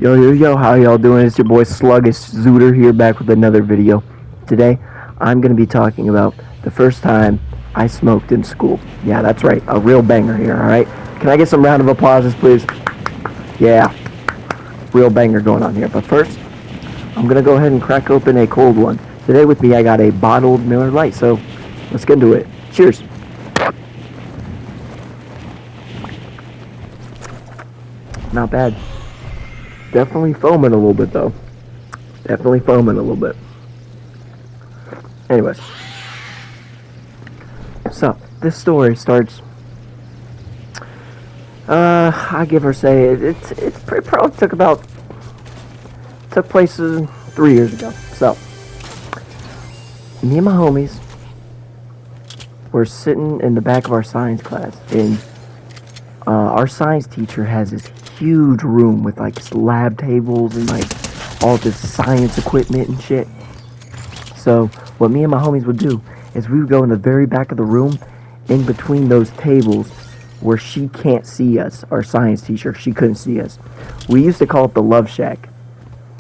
Yo, how y'all doing? It's your boy Sluggish Zooter here back with another video. Today, I'm going to be talking about the first time I smoked in school. Yeah, that's right, a real banger here, alright? Can I get some round of applauses, please? Yeah, real banger going on here. But first, I'm going to go ahead and crack open a cold one. Today with me, I got a bottled Miller Lite, so let's get into it. Cheers. Not bad. Definitely foaming a little bit, though. Definitely foaming a little bit. Anyways. So, this story starts... I give or say, it's pretty probably took place 3 years ago. So, me and my homies were sitting in the back of our science class, and our science teacher has this huge room with like lab tables and like all this science equipment and shit. So what me and my homies would do is we would go in the very back of the room, in between those tables where she can't see us. Our science teacher, she couldn't see us. We used to call it the Love Shack.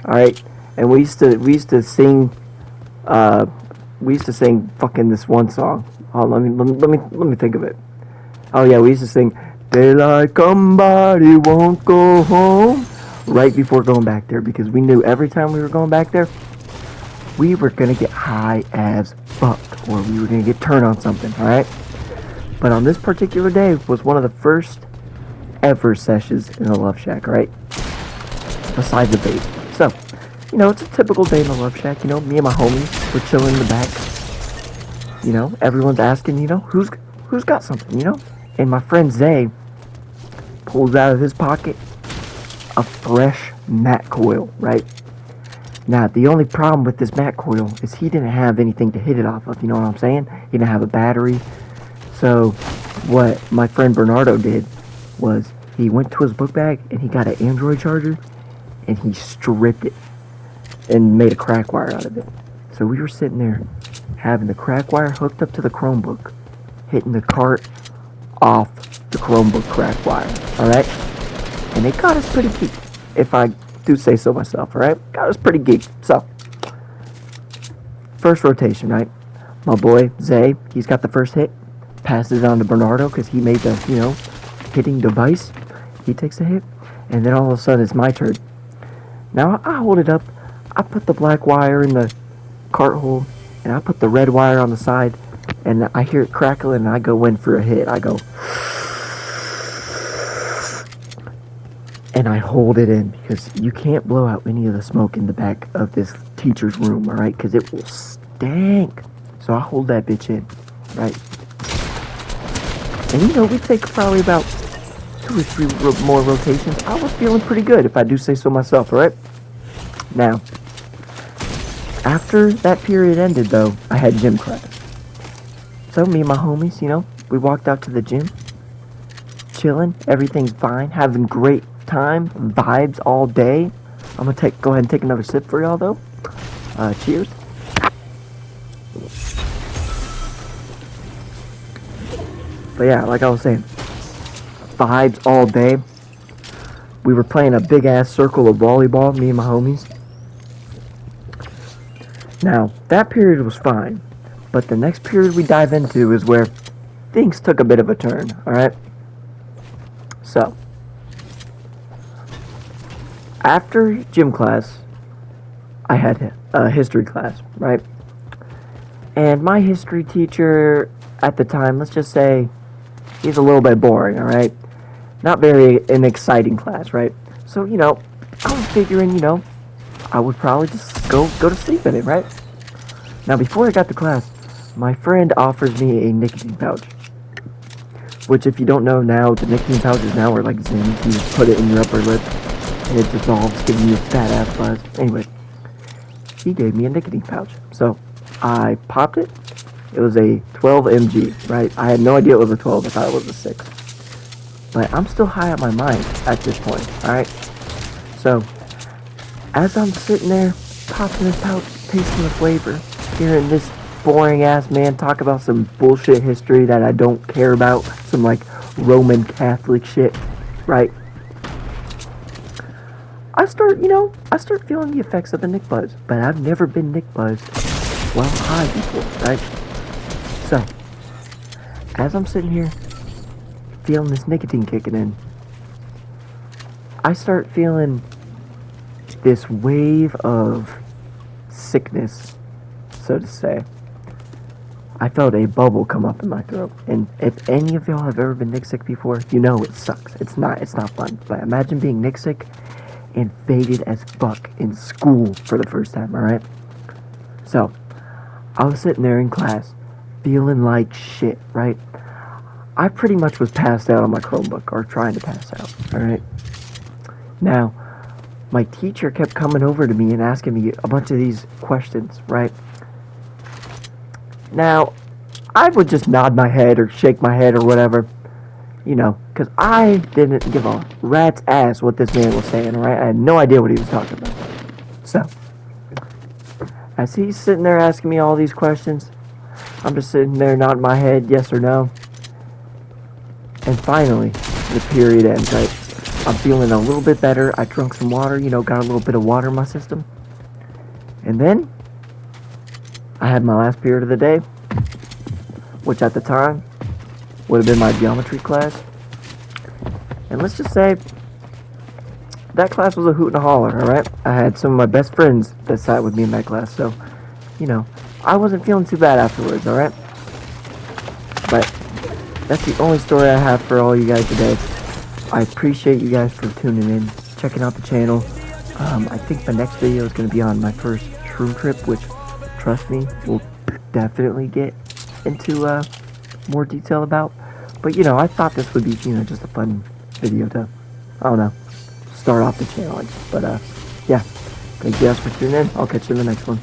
All right, and we used to sing fucking this one song. Oh, let me think of it. Oh yeah, we used to sing "Daylight Come Body Won't Go Home" right before going back there, because we knew every time we were going back there, we were gonna get high as fuck, or we were gonna get turned on something. All right, but on this particular day was one of the first ever sessions in the Love Shack. Right, besides the vape. So, it's a typical day in the Love Shack. Me and my homies, we're chilling in the back. Everyone's asking, who's got something, And my friend Zay pulls out of his pocket a fresh mat coil, right? Now, the only problem with this mat coil is he didn't have anything to hit it off of, you know what I'm saying? He didn't have a battery. So, what my friend Bernardo did was he went to his book bag and he got an Android charger and he stripped it and made a crack wire out of it. So we were sitting there having the crack wire hooked up to the Chromebook, hitting the cart off the Chromebook crack wire, alright? And it got us pretty geek, if I do say so myself, alright? Got us pretty geek. So, first rotation, right? My boy, Zay, he's got the first hit, passes it on to Bernardo, because he made the, hitting device. He takes the hit, and then all of a sudden it's my turn. Now, I hold it up, I put the black wire in the cart hole, and I put the red wire on the side, and I hear it crackling, and I go in for a hit. I go, and I hold it in, because you can't blow out any of the smoke in the back of this teacher's room, alright? Because it will stink. So I hold that bitch in, right? And we take probably about 2 or 3 more rotations. I was feeling pretty good, if I do say so myself, alright? Now, after that period ended, though, I had gym class. So me and my homies, we walked out to the gym, chilling, everything's fine, having great time, vibes all day. I'm gonna go ahead and take another sip for y'all, though. Cheers. But yeah, like I was saying, vibes all day. We were playing a big-ass circle of volleyball, me and my homies. Now, that period was fine, but the next period we dive into is where things took a bit of a turn, alright? So, after gym class, I had a history class, right? And my history teacher at the time, let's just say, he's a little bit boring, alright? Not very an exciting class, right? So, I was figuring, I would probably just go to sleep in it, right? Now, before I got to class, my friend offers me a nicotine pouch. Which, if you don't know now, the nicotine pouches now are like Zins. You just put it in your upper lip, and it dissolves, giving you a fat ass buzz. Anyway, he gave me a nicotine pouch. So, I popped it. It was a 12 mg, right? I had no idea it was a 12. I thought it was a 6. But I'm still high on my mind at this point, alright? So, as I'm sitting there, popping this pouch, tasting the flavor, hearing this boring ass man talk about some bullshit history that I don't care about, some like Roman Catholic shit, right? I start feeling the effects of the Nick buzz. But I've never been Nick buzzed while high before, right? So, as I'm sitting here feeling this nicotine kicking in, I start feeling this wave of sickness, so to say. I felt a bubble come up in my throat, and if any of y'all have ever been Nick sick before, you know it sucks. It's not fun. But imagine being Nick sick and faded as fuck in school for the first time, alright? So, I was sitting there in class, feeling like shit, right? I pretty much was passed out on my chromebook, or trying to pass out, alright? Now, my teacher kept coming over to me and asking me a bunch of these questions, right? Now, I would just nod my head or shake my head or whatever, you know, because I didn't give a rat's ass what this man was saying, right? I had no idea what he was talking about. So, as he's sitting there asking me all these questions, I'm just sitting there nodding my head, yes or no. And finally, the period ends, right? I'm feeling a little bit better. I drunk some water, you know, got a little bit of water in my system. And then, I had my last period of the day, which at the time would have been my geometry class. And let's just say that class was a hoot and a holler, alright? I had some of my best friends that sat with me in that class, so, you know, I wasn't feeling too bad afterwards, alright? But that's the only story I have for all you guys today. I appreciate you guys for tuning in, checking out the channel. I think the next video is going to be on my first shroom trip, which, trust me, we'll definitely get into more detail about. But, you know, I thought this would be, you know, just a fun video to, I don't know, start off the channel. But, yeah, thank you guys for tuning in. I'll catch you in the next one.